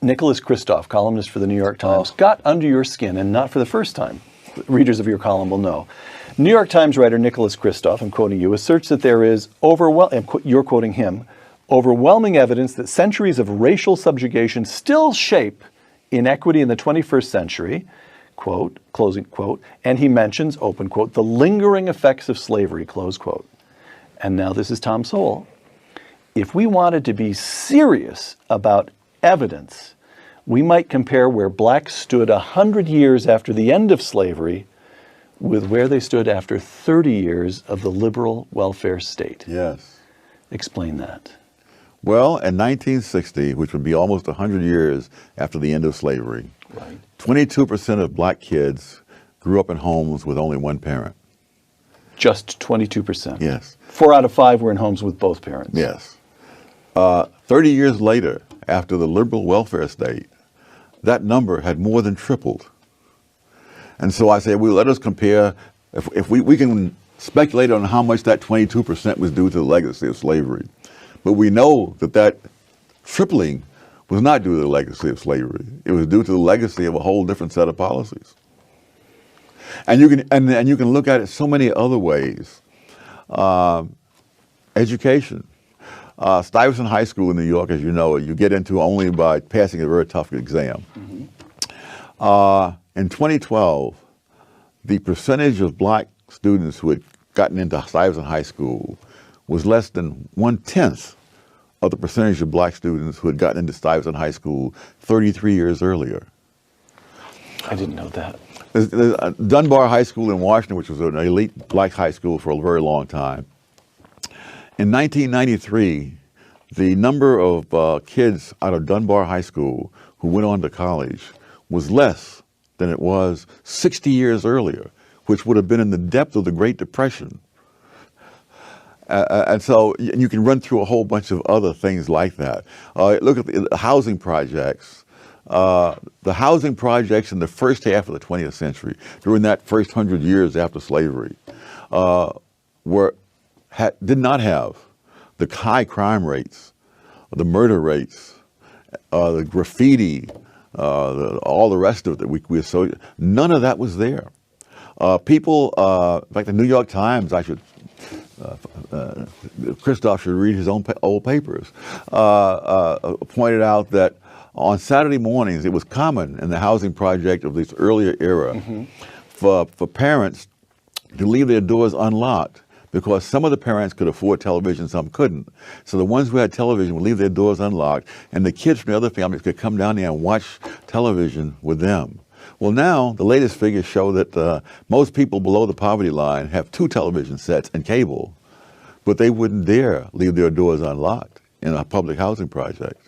Nicholas Kristof, columnist for the New York Times, got under your skin, and not for the first time. Readers of your column will know. New York Times writer Nicholas Kristof, I'm quoting you, asserts that there is you're quoting him, overwhelming evidence that centuries of racial subjugation still shape inequity in the 21st century, quote, closing quote, and he mentions, open quote, the lingering effects of slavery, close quote. And now this is Tom Sowell. If we wanted to be serious about evidence, we might compare where blacks stood 100 years after the end of slavery with where they stood after 30 years of the liberal welfare state. Yes. Explain that. Well, in 1960, which would be almost 100 years after the end of slavery, 22% of black kids grew up in homes with only one parent. Just 22%? Yes. 4 out of 5 were in homes with both parents? Yes. 30 years later, after the liberal welfare state, that number had more than tripled. And so I say, well, let us compare, if we can speculate on how much that 22% was due to the legacy of slavery. But we know that that tripling was not due to the legacy of slavery. It was due to the legacy of a whole different set of policies. And you can look at it so many other ways. Education. Stuyvesant High School in New York, as you know, you get into only by passing a very tough exam. In 2012, the percentage of black students who had gotten into Stuyvesant High School was less than 1/10 of the percentage of black students who had gotten into Stuyvesant High School 33 years earlier. I didn't know that. There's Dunbar High School in Washington, which was an elite black high school for a very long time. In 1993, the number of kids out of Dunbar High School who went on to college was less than it was 60 years earlier, which would have been in the depth of the Great Depression. And so you can run through a whole bunch of other things like that. Look at the housing projects. The housing projects in the first half of the 20th century, during that first 100 years after slavery, did not have the high crime rates, the murder rates, the graffiti, all the rest of it that we associate. None of that was there. People, like the New York Times, Kristof should read his own old papers, pointed out that on Saturday mornings it was common in the housing project of this earlier era for parents to leave their doors unlocked, because some of the parents could afford television, some couldn't. So the ones who had television would leave their doors unlocked, and the kids from the other families could come down there and watch television with them. Well, now the latest figures show that most people below the poverty line have 2 television sets and cable, but they wouldn't dare leave their doors unlocked in a public housing project.